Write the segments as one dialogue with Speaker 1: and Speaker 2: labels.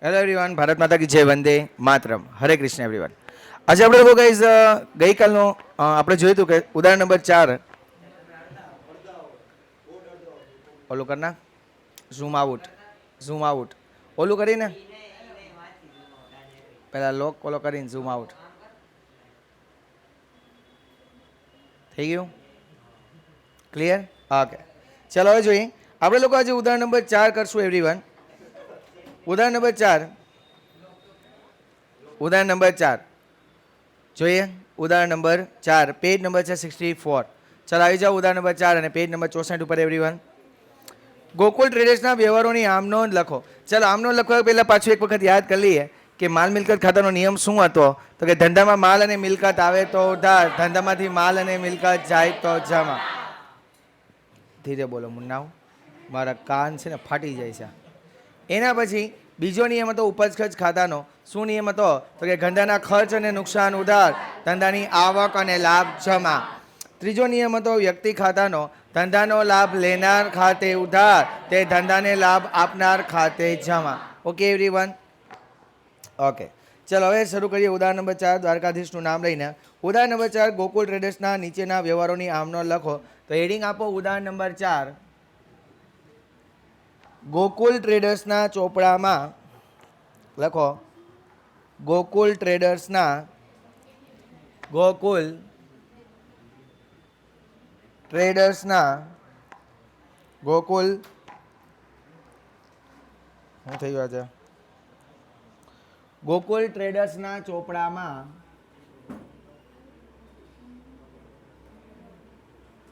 Speaker 1: Hello everyone, Bharat માતા કી જય, વંદે માતરમ, હરે Krishna everyone. આજે આપણે લોકો ગાઈઝ ગઈકાલનું આપણે જોયું હતું કે ઉદાહરણ નંબર 4 ઓલું કરના ઝૂમ આઉટ ઓલું કરીને પેલા લોક ઓલો કરીને ઝૂમ આઉટ થઈ ગયું ક્લિયર? ઓકે, ચાલો હવે જોઈએ. આપણે લોકો આજે ઉદાહરણ નંબર 4 કરશું એવરીવન. ઉદાહરણ નંબર 4 જોઈએ. ઉદાહરણ નંબર 4, પેજ નંબર છે 64. ચાલો આવી જાઓ ઉદાહરણ નંબર 4 અને પેજ નંબર 64 ઉપર એવરીવન. ગોકુલ ટ્રેડર્સના વ્યવહારોની આમ નોંધ લખો. ચાલો આમ નોંધ લખવા પહેલા પાછું એક વખત યાદ કરી લઈએ કે માલ મિલકત ખાતાનો નિયમ શું હતો. તો કે ધંધામાં માલ અને મિલકત આવે તો ઉધાર, ધંધામાંથી માલ અને મિલકત જાય તો જમા. ધીરે બોલો મુન્નાઓ, મારા કાન છે ને ફાટી જાય છે. એના પછી બીજો નિયમ હતો ઉપજ ખર્ચ ખાતાનો. શું નિયમ હતો? તો કે ધંધાના ખર્ચ અને નુકસાન ઉધાર, ધંધાની આવક અને લાભ જમા. ત્રીજો નિયમ હતો વ્યક્તિ ખાતાનો. ધંધાનો લાભ લેનાર ખાતે ઉધાર, તે ધંધાને લાભ આપનાર ખાતે જમા. Okay everyone? ઓકે, ચલો હવે શરૂ કરીએ. ઉદાહરણ નંબર 4 દ્વારકાધીશનું નામ લઈને. ઉદાહરણ નંબર 4 ગોકુલ ટ્રેડર્સના નીચેના વ્યવહારોની આમનો લખો. તો હેડિંગ આપો ઉદાહરણ નંબર 4 ગોકુલ ટ્રેડર્સના ચોપડામાં લખો. ગોકુલ ટ્રેડર્સના શું થઈ ગયું છે? ગોકુલ ટ્રેડર્સના ચોપડામાં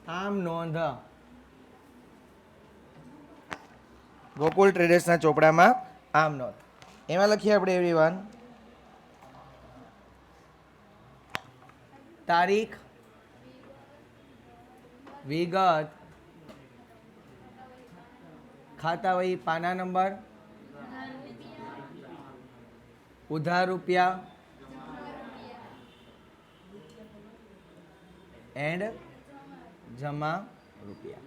Speaker 1: આમ નોંધ. ગોકુલ ટ્રેડર્સના ચોપડામાં આમ નોંધ. એમાં લખીએ આપણે એવરીવન તારીખ, વિગત, ખાતા વહી, પાના નંબર, ઉધાર રૂપિયા એન્ડ જમા રૂપિયા.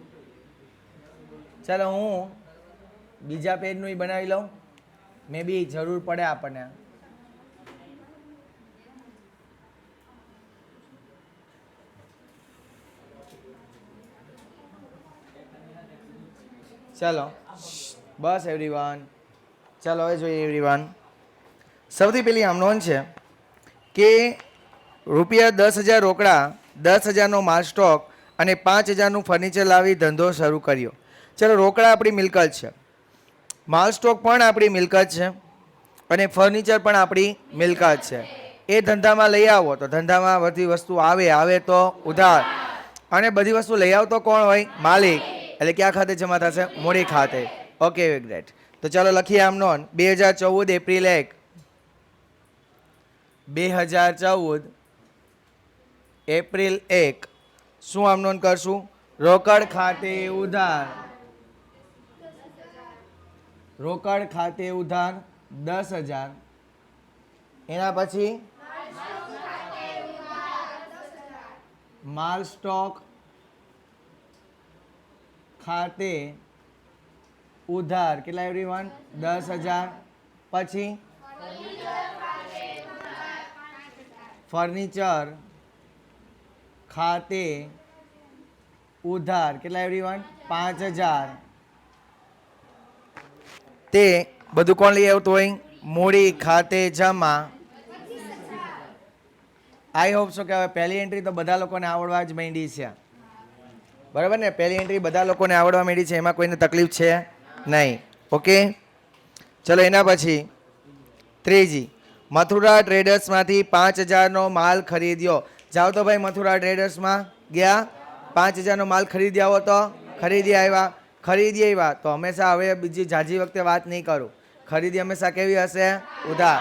Speaker 1: ચાલો હું બીજા પેજનું બનાવી લઉં, મે બી જરૂર પડે આપણને. ચાલો બસ એવરીવન, ચાલો હવે જોઈએ એવરીવન. સૌથી પહેલી આમ નોંધ છે કે રૂપિયા 10,000 રોકડા, 10,000નો માલ સ્ટોક અને 5,000નું ફર્નિચર લાવી ધંધો શરૂ કર્યો. ચાલો રોકડા આપણી મિલકત છે, માલ સ્ટોક પણ આપણી મિલકત છે અને ફર્નિચર પણ આપણી મિલકત છે. એ ધંધામાં લઈ આવો તો ધંધામાં બધી વસ્તુ આવે તો ઉધાર, અને બધી વસ્તુ લઈ આવતો કોણ હોય? માલિક. એટલે ક્યાં ખાતે જમા થશે? મૂડી ખાતે. Okay great. તો ચાલો લખીએ આમ નોંધ. 2014 એપ્રિલ 1, 2014 એપ્રિલ 1 શું આમ નોંધ કરશું? રોકડ ખાતે ઉધાર. રોકડ ખાતે ઉધાર 10,000. એના પછી માલ સ્ટોક ખાતે ઉધાર કેટલા એવરીવન? 10,000. પછી ફર્નિચર ખાતે ઉધાર કેટલા એવરીવન? 5,000. તે બધું કોણ લઈ આવતું હોય? મૂડી ખાતે જમા. આઈ હોપ છો કે હવે પહેલી એન્ટ્રી તો બધા લોકોને આવડવા જ માંડી છે, બરાબર ને? પહેલી એન્ટ્રી બધા લોકોને આવડવા માંડી છે, એમાં કોઈને તકલીફ છે નહીં. ઓકે, ચલો એના પછી ત્રીજી, મથુરા ટ્રેડર્સમાંથી 5,000નો માલ ખરીદ્યો. જાઓ તો ભાઈ મથુરા ટ્રેડર્સમાં ગયા, 5,000નો માલ ખરીદી આવો તો ખરીદી આવ્યા તો હંમેશા, હવે બીજી જાજી વખતે વાત નહીં કરું, ખરીદી હંમેશા કેવી હશે? ઉધાર.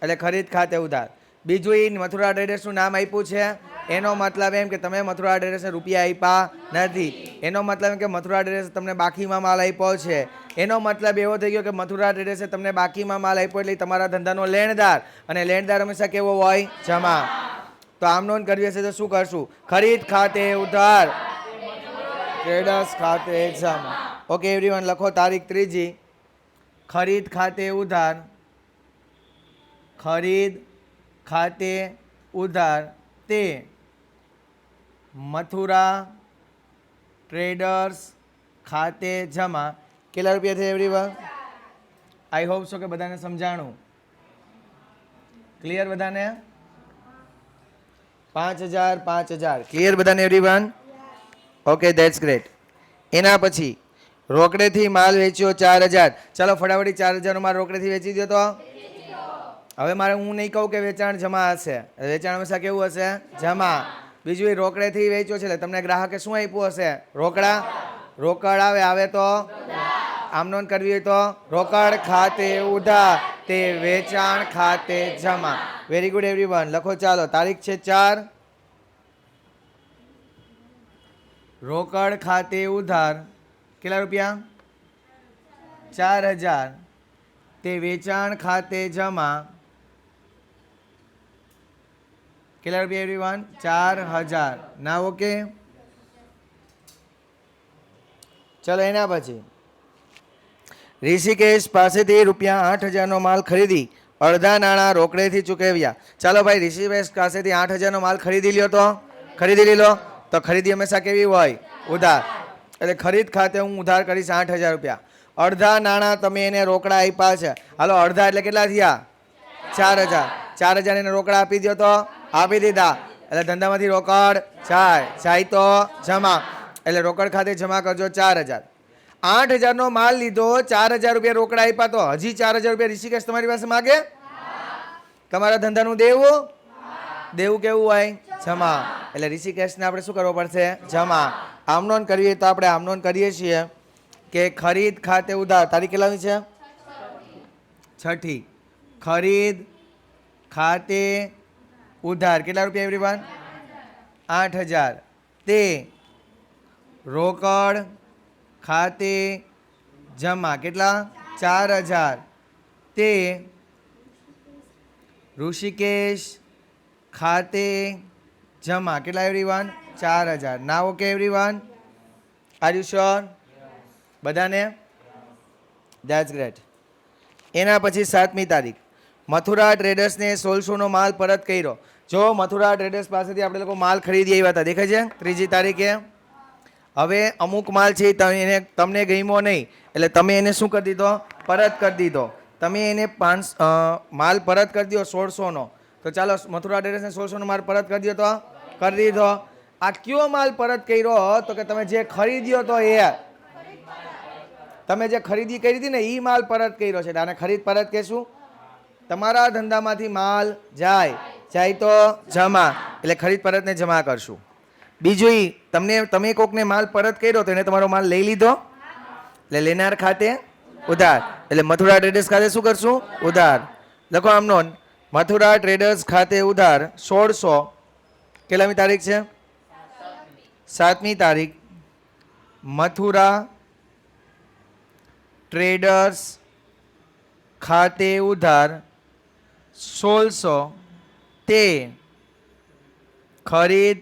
Speaker 1: એટલે ખરીદ ખાતે ઉધાર. બીજું એ મથુરા ટ્રેડર્સનું નામ આપ્યું છે, એનો મતલબ એમ કે તમે મથુરા ટ્રેડર્સને રૂપિયા આપ્યા નથી. એનો મતલબ એમ કે મથુરા ટ્રેડર્સે તમને બાકીમાં માલ આપ્યો છે. એનો મતલબ એવો થઈ ગયો કે મથુરા ટ્રેડર્સે તમને બાકીમાં માલ આપ્યો એટલે તમારા ધંધાનો લેણદાર, અને લેણદાર હંમેશા કેવો હોય? જમા. તો આમ નોંધ કરવી હશે તો શું કરશું? ખરીદ ખાતે ઉધાર, ટ્રેડર્સ ખાતે જમા. ઓકે એવરીવન, લખો તારીખ ત્રીજી, ખરીદ ખાતે ઉધાર खरीद खाते उधार ते मथुरा ट्रेडर्स खाते जमा કેટલા રૂપિયા થયા એવરીવન? આઈ હોપ સો કે બધાને સમજાણું. ક્લિયર બધાને? 5000 5000 ક્લિયર બધાને એવરીવન? Okay that's great. એના પછી રોકડેથી માલ વેચ્યો 4000. ચાલો ફટાફટી 4000 નો માલ રોકડેથી વેચી દો. તો હવે મારે હું નહીં કહું કે વેચાણ જમા હશે. વેચાણ હંમેશા કેવું હશે? જમા. બીજું એ રોકડેથી વેચ્યો છે એટલે તમને ગ્રાહકે શું આપ્યું હશે? રોકડા. રોકડ આવે તો આમ નોંધ કરવી હોય તો રોકડ ખાતે ઉધાર તે વેચાણ ખાતે જમા. Very good everyone. લખો ચાલો. તારીખ છે 4. રોકડ ખાતે ઉધાર કેટલા રૂપિયા? 4000 તે વેચાણ ખાતે જમા કેટલા રૂપિયા એવરીવન? 4000. ના ઓકે. ચલો એના પછી ઋષિકેશ પાસેથી રૂપિયા 8000 નો માલ ખરીદી અડધા નાણાં રોકડેથી ચૂકવ્યા. ચાલો ભાઈ ઋષિકેશ પાસેથી 8000 નો માલ ખરીદી લ્યો. તો ખરીદી લીધો તો ખરીદી હંમેશા કેવી હોય? ઉધાર. એટલે ખરીદ ખાતે હું ઉધાર કરીશ 8000 રૂપિયા. અડધા નાણાં તમે એને રોકડા આપ્યા છે. હાલો અડધા એટલે કેટલા થયા? 4000. 4000 એને રોકડા આપી દો તો આપી દીધા. એટલે ધંધામાંથી રોકડ જાય તો જમા. એટલે રોકડ ખાતે જમા કરજો 4000. 8000 નો માલ લીધો, 4000 રૂપિયા રોકડા આપ્યા તો હજી 4000 રૂપિયા ઋષિકેશ તમારી પાસે માગે? તમારા ધંધાનું દેવું? દેવું કેવું હોય? જમા. એટલે ઋષિકેશને આપણે શું કરવો પડશે? જમા. આમનોન કરીએ તો આપણે આમનોન કરીએ છીએ કે ખરીદ ખાતે ઉધાર. તારીખ કેટલાની છે? 6. ખરીદ ખાતે ઉધાર કેટલા રૂપિયા એવરીવન? 8000 તે રોકડ ખાતે જમા કેટલા? 4000 તે ઋષિકેશ ખાતે જમા કેટલા એવરીવન? 4000. ના okay everyone? Are you sure? બધાને? That's great. એના પછી 7મી તારીખ મથુરા ટ્રેડર્સને 1600 નો માલ પરત કર્યો. જો મથુરા ટ્રેડર્સ પાસેથી આપણે લોકો માલ ખરીદી આવ્યા હતા, દેખાય છે? 3જી તારીખે. હવે અમુક માલ છે તમને ગમ્યો નહીં એટલે તમે એને શું કરી દીધો? પરત કરી દીધો. તમે એને માલ પરત કરી દો 1600 નો. તો ચાલો મથુરા ટ્રેડર્સને 1600 નો માલ પરત કરી દો. તો કરી દીધો. આ કયો માલ પરત કર્યો? તો કે તમે જે ખરીદ્યો તો એ તમે જે ખરીદી કરી હતી ને એ માલ પરત કર્યો છે. આને ખરીદ પરત કહેશું. તમારા ધંધામાંથી માલ જાય તો જમા. એટલે ખરીદ પરતને જમા કરશું. બીજું તમે કોકને માલ પરત કર્યો તો એને તમારો માલ લઈ લીધો એટલે લેનાર ખાતે ઉધાર. એટલે મથુરા ટ્રેડર્સ ખાતે શું કરશું? ઉધાર. લખો આમનો મથુરા ટ્રેડર્સ ખાતે ઉધાર 1600. કેટલામી તારીખ છે? 7મી તારીખ. મથુરા ટ્રેડર્સ ખાતે ઉધાર 1600 તે ખરીદ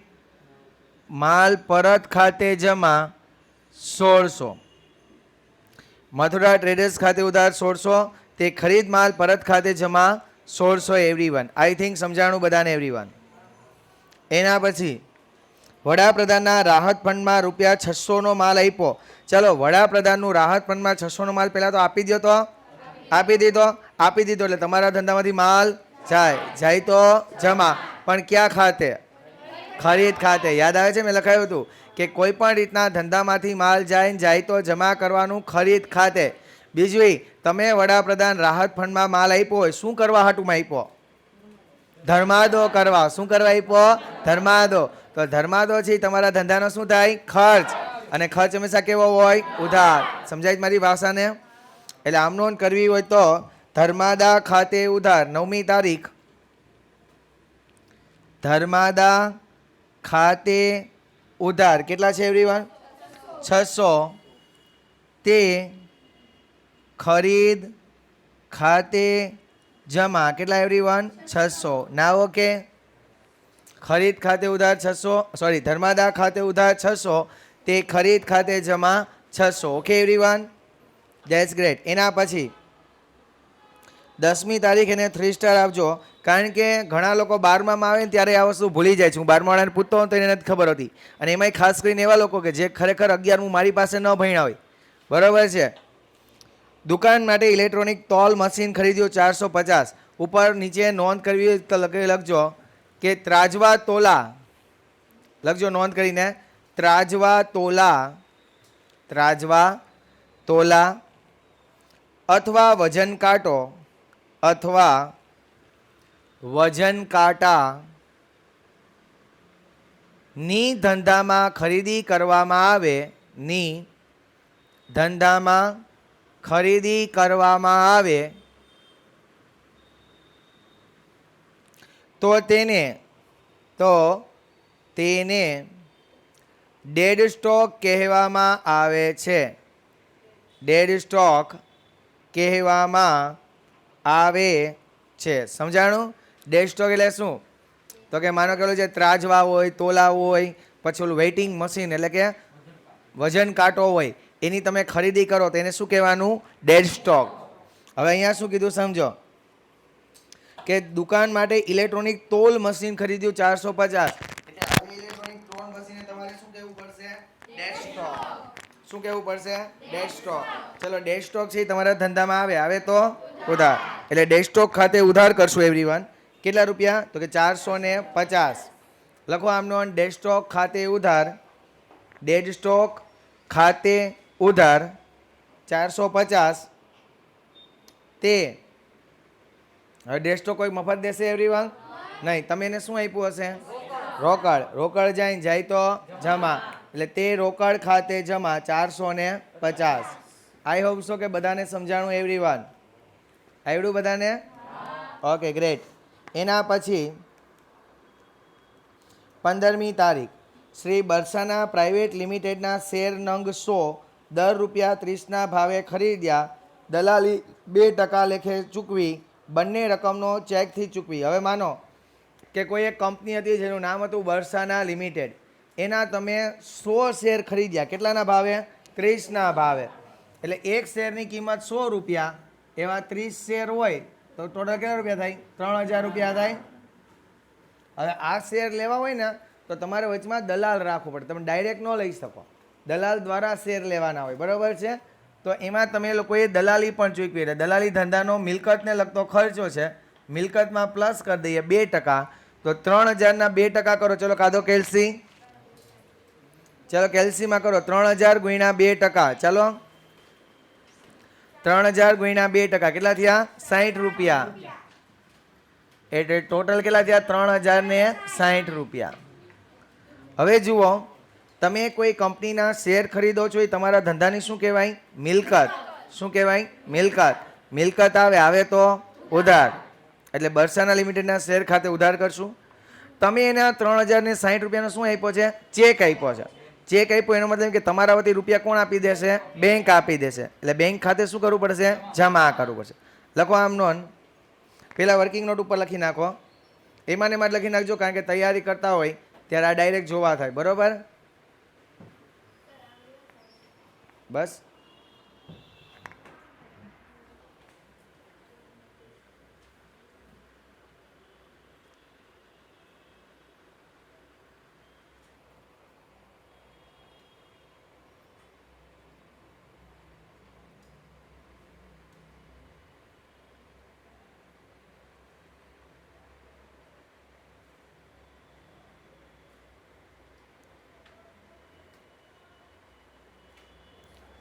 Speaker 1: માલ પરત ખાતે જમા 1600. મથુરા ટ્રેડર્સ ખાતે ઉધાર 1600 તે ખરીદ માલ પરત ખાતે જમા 1600 એવરીવન. આઈ થિંક સમજાણું બધાને એવરીવન. એના પછી વડાપ્રધાનના રાહત ફંડમાં રૂપિયા 600 નો માલ આપ્યો. ચલો વડાપ્રધાનનું રાહત ફંડમાં 600 નો માલ પહેલા તો આપી દો. તો આપી દીધો. એટલે તમારા ધંધામાંથી માલ જાય તો જમા. પણ ક્યાં ખાતે? ખરીદ ખાતે. યાદ આવે છે? મેં લખાયું હતું કે કોઈ પણ રીતના ધંધામાંથી માલ જાય તો જમા કરવાનું ખરીદ ખાતે. બીજું તમે વડાપ્રધાન રાહત ફંડમાં માલ આપ્યો હોય, શું કરવા હાટુમાં આપ્યો? ધર્માદો કરવા. શું કરવા આપ્યો? ધર્માદો. તો ધર્માદો છે તમારા ધંધાનો શું થાય? ખર્ચ. અને ખર્ચ હંમેશા કેવો હોય? ઉધાર. સમજાય મારી ભાષાને? એટલે આમ નોંધ કરવી હોય તો ધર્માદા ખાતે ઉધાર 9મી તારીખ. ધર્માદા ખાતે ઉધાર કેટલા છે એવરીવન? 600 તે ખરીદ ખાતે જમા કેટલા એવરીવન? 600. ના ઓકે? ખરીદ ખાતે ઉધાર 600 ધર્માદા ખાતે ઉધાર 600 તે ખરીદ ખાતે જમા 600. Okay everyone? That's great. એના પછી 10મી તારીખ એને 3 સ્ટાર આપજો, કારણ કે ઘણા લોકો 12મામાં આવે ને ત્યારે આ વસ્તુ ભૂલી જાય છે. હું 12માવાળાને પૂછતો હોઉં તો એને નથી ખબર હતી, અને એમાંય ખાસ કરીને એવા લોકો કે જે ખરેખર 11મું મારી પાસે ન ભણ્યા હોય. બરાબર છે. દુકાન માટે ઇલેક્ટ્રોનિક તોલ મશીન ખરીદ્યું 450. ઉપર નીચે નોંધ કરવી હોય તો લખજો કે ત્રાજવા તોલા, લખજો નોંધ કરીને, ત્રાજવા તોલા અથવા વજન કાંટો અથવા વજન કાંટા ની ધંધામાં ખરીદી કરવામાં આવે તો તેને ડેડ સ્ટોક કહેવામાં આવે છે. ડેડ સ્ટોક કહેવામાં આવે છે. સમજાણું? ડેડ સ્ટોક એટલે શું? તો કે માનો કે જે ત્રાજવા હોય, તોલા હોય, પછી ઓલું વેઇટિંગ મશીન એટલે કે વજન કાંટો હોય, એની તમે ખરીદી કરો તો એને શું કહેવાનું? Dead stock. હવે અહીંયા શું કીધું સમજો કે દુકાન માટે ઇલેક્ટ્રોનિક તોલ મશીન ખરીદ્યું 450. ઇલેક્ટ્રોનિક તોલ મશીન તમારે શું કહેવું પડશે? Dead stock. શું કહેવું પડશે? Dead stock. ચલો ડેડ સ્ટોક છે તમારા ધંધામાં આવે તો ઉધાર, એટલે ડેડ સ્ટોક ખાતે ઉધાર કરશું એવરીવન. કેટલા રૂપિયા? તો કે 450. લખો આમનો ડેડ સ્ટોક ખાતે ઉધાર, ડેડ સ્ટોક ખાતે ઉધાર 450. તે હવે ડેડ સ્ટોક કોઈ મફત દેશે એવરીવન? નહીં. તમે એને શું આપ્યું હશે? રોકડ. રોકડ જાય તો જમા, એટલે તે રોકડ ખાતે જમા 450. આઈ હોપ સો કે બધાને સમજાણું એવરીવન? આવડ્યું બધાને? Okay great. એના પછી 15મી તારીખ શ્રી બરસાના પ્રાઇવેટ લિમિટેડના શેર નંગ 100 દર ₹30ના ભાવે ખરીદ્યા, દલાલી 2% લેખે ચૂકવી, બંને રકમનો ચેકથી ચૂકવી. હવે માનો કે કોઈ એક કંપની હતી જેનું નામ હતું બરસાના લિમિટેડ, એના તમે 100 શેર ખરીદ્યા. કેટલાના ભાવે? 30ના ભાવે. એટલે એક શેરની કિંમત ₹100, એવા 30 શેર હોય તો ટોટલ કેટલા રૂપિયા થાય? 3000 રૂપિયા થાય. હવે આ શેર લેવા હોય ને તો તમારે વચમાં દલાલ રાખવો પડે, તમે ડાયરેક્ટ ન લઈ શકો, દલાલ દ્વારા શેર લેવાના હોય. બરાબર છે? તો એમાં તમે લોકોએ દલાલી પણ ચૂકવી. એટલે દલાલી ધંધાનો મિલકતને લગતો ખર્ચો છે, મિલકતમાં પ્લસ કરી દઈએ 2%. તો 3000ના 2% કરો. ચલો કાદો કેલ્સી, ચલો કેલ્સીમાં કરો. 3000 ગુણ્યા 2%. ચાલો 3000 ગુણ્યા 2%. કેટલા થયા? 60 રૂપિયા. એટલે ટોટલ કેટલા થયા? 3060 રૂપિયા. હવે જુઓ, તમે કોઈ કંપનીના શેર ખરીદો છો, એ તમારા ધંધાની શું કહેવાય? મિલકત. શું કહેવાય? મિલકત. મિલકત આવે તો ઉધાર, એટલે બરસાના લિમિટેડના શેર ખાતે ઉધાર કરશું. તમે એના 3060 રૂપિયાનો શું આપ્યો છે? ચેક આપ્યો છે. ચેક આપ્યો એનો મતલબ કે તમારા વતી રૂપિયા કોણ આપી દેશે? બેંક આપી દેશે. એટલે બેંક ખાતે શું કરવું પડશે? જમા કરવું પડશે. લખો આમ નોન, પેલા વર્કિંગ નોટ ઉપર લખી નાખો. એમાં ને એમાં લખી નાખજો, કારણ કે તૈયારી કરતા હોય ત્યારે આ ડાયરેક્ટ જોવા થાય. બરોબર? બસ.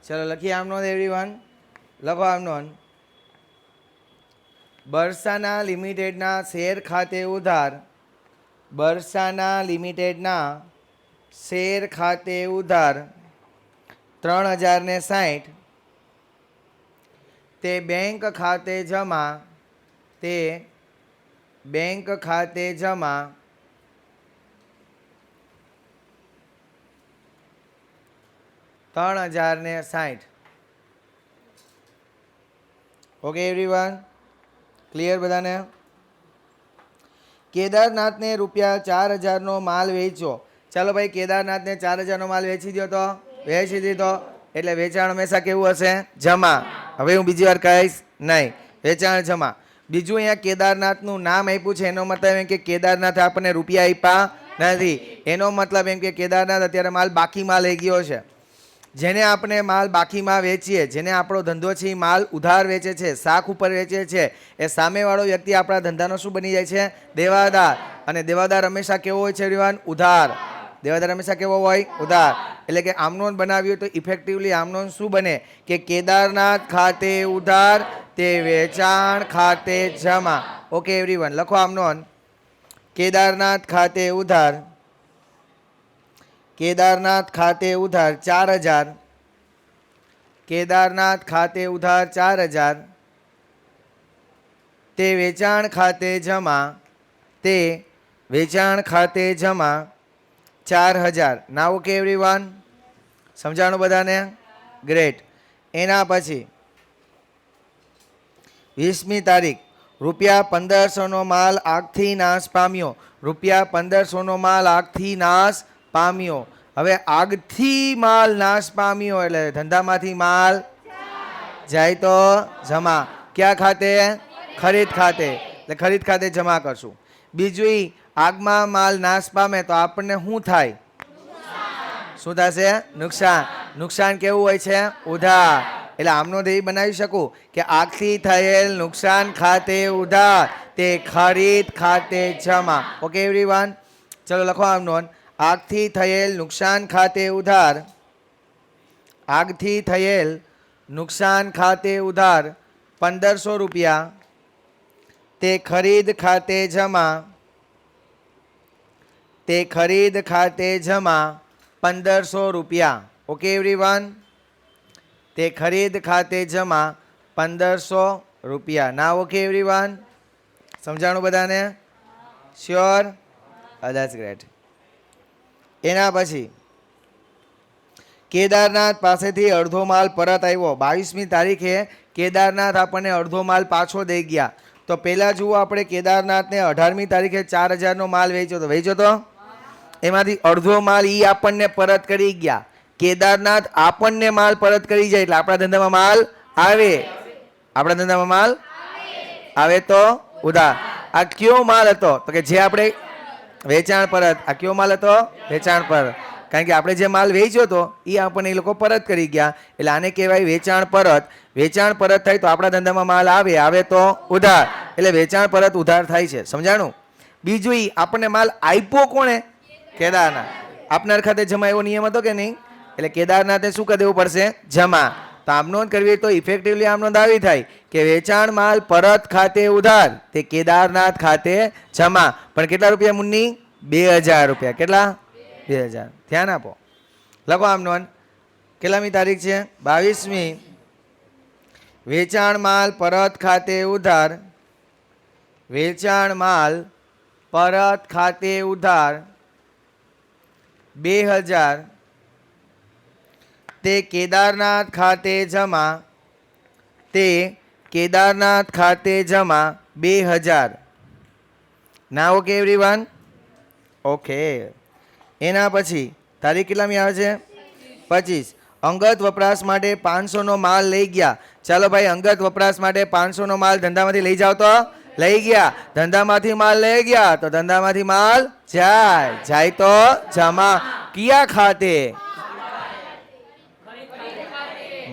Speaker 1: ચલો લખીએ આમ નોંધ એવરીવન. લખો આમ નોંધ. બરસાના લિમિટેડના શેર ખાતે ઉધાર, બરસાના લિમિટેડના શેર ખાતે ઉધાર 3060. તે બેંક ખાતે જમા, તે બેંક ખાતે જમા 3060. Okay everyone? ક્લિયર બધાને? કેદારનાથને ₹4000નો માલ વેચ્યો. ચાલો ભાઈ, કેદારનાથને 4000નો માલ વેચી દો. તો વેચી દીધો, એટલે વેચાણ હંમેશા કેવું હશે? જમા. હવે હું બીજી વાર કહીશ નહીં, વેચાણ જમા. બીજું અહીંયા કેદારનાથનું નામ આપ્યું છે એનો મતલબ એમ કે કેદારનાથ આપણને રૂપિયા આપ્યા નથી. એનો મતલબ એમ કે કેદારનાથ અત્યારે માલ બાકીમાં લઈ ગયો છે. જેને આપણે માલ બાકીમાં વેચીએ, જેને આપણો ધંધો છે એ માલ ઉધાર વેચે છે, શાખ ઉપર વેચે છે, એ સામેવાળો વ્યક્તિ આપણા ધંધાનો શું બની જાય છે? દેવાદાર. અને દેવાદાર હંમેશા કેવો હોય છે એવરીવન? ઉધાર. દેવાદાર હંમેશા કેવો હોય? ઉધાર. એટલે કે આમનોન બનાવ્યું તો ઇફેક્ટિવલી આમનોન શું બને કે કેદારનાથ ખાતે ઉધાર તે વેચાણ ખાતે જમા. ઓકે એવરીવન, લખો આમનોન. કેદારનાથ ખાતે ઉધાર, કેદારનાથ ખાતે ઉધાર 4000, કેદારનાથ ખાતે ઉધાર 4000 તે વેચાણ ખાતે જમા, તે વેચાણ ખાતે જમા 4000. નાવ ઓકે એવરીવન? સમજાણું બધાને? ગ્રેટ. એના પછી 20મી તારીખ રૂપિયા 1500નો માલ આગથી નાશ પામ્યો. રૂપિયા 1500નો માલ આગથી નાશ પામ્યો. હવે આગથી માલ નાશ પામ્યો એટલે ધંધામાંથી માલ જાય તો જમા. ક્યાં ખાતે? ખરીદ ખાતે. એટલે ખરીદ ખાતે જમા કરશું. બીજું આગમાં માલ નાશ પામે તો આપણને શું થાય? શું થશે? નુકસાન. નુકસાન કેવું હોય છે? ઉધાર. એટલે આમનો ધ્યેય બનાવી શકું કે આગથી થયેલ નુકસાન ખાતે ઉધાર તે ખરીદ ખાતે જમા. ઓકે એવરીવન, ચલો લખો આમનો. આગથી થયેલ નુકસાન ખાતે ઉધાર, આગથી થયેલ નુકસાન ખાતે ઉધાર 1500 રૂપિયા તે ખરીદ ખાતે જમા, તે ખરીદ ખાતે જમા 1500 રૂપિયા. ઓકે એવરીવન, તે ખરીદ ખાતે જમા 1500 રૂપિયા. ના ઓકે એવરીવન? સમજાણું બધાને? શ્યોર? That's great. એના પછી કેદારનાથ પાસેથી અડધો માલ પરત આવ્યો. 22મી તારીખે કેદારનાથ આપણને અડધો માલ પાછો દઈ ગયા. તો પહેલાં જુઓ, આપણે કેદારનાથને 18મી તારીખે 4000નો માલ વેચ્યો તો એમાંથી અડધો માલ એ આપણને પરત કરી ગયા. કેદારનાથ આપણને માલ પરત કરી જાય એટલે આપણા ધંધામાં માલ આવે. આપણા ધંધામાં માલ આવે તો ઉધાર. આ કયો માલ હતો? તો કે જે આપણે વેચાણ પરત. આ કયો માલ હતો? વેચાણ પર. કારણ કે આપણે જે માલ વેચ્યો હતો એ આપણને એ લોકો પરત કરી ગયા એટલે આને કહેવાય વેચાણ પરત. વેચાણ પરત થાય તો આપણા ધંધામાં માલ આવે, આવે તો ઉધાર. એટલે વેચાણ પરત ઉધાર થાય છે. સમજાણું? બીજું આપણને માલ આપ્યો કોણે? કેદારનાથ. આપનાર ખાતે જમા એવો નિયમ હતો કે નહીં? એટલે કેદારનાથે શું કરી દેવું પડશે? જમા. તો આમનો કરવી તો ઇફેક્ટિવલી આમનો આવી થાય કે વેચાણ માલ પરત ખાતે ઉધાર તે કેદારનાથ ખાતે જમા. પણ કેટલા રૂપિયા મુન્ની? 2000 રૂપિયા. કેટલા? 2000. ધ્યાન આપો. લખો આમનો. કેટલામી તારીખ છે? 22મી. વેચાણ માલ પરત ખાતે ઉધાર, વેચાણ માલ પરત ખાતે ઉધાર 2000 તે કેદારનાથ ખાતે જમા, તે કેદારનાથ ખાતે જમા 2000. ના ઓકે એવરીવન? ઓકે. એના પછી તારીખ કેટલામી આવે છે? 25. અંગત વપરાશ માટે 500નો માલ લઈ ગયા. ચાલો ભાઈ, અંગત વપરાશ માટે 500નો માલ ધંધામાંથી લઈ જાઓ તો લઈ ગયા. ધંધામાંથી માલ લઈ ગયા તો ધંધામાંથી માલ જાય, જાય તો જમા. કિયા ખાતે?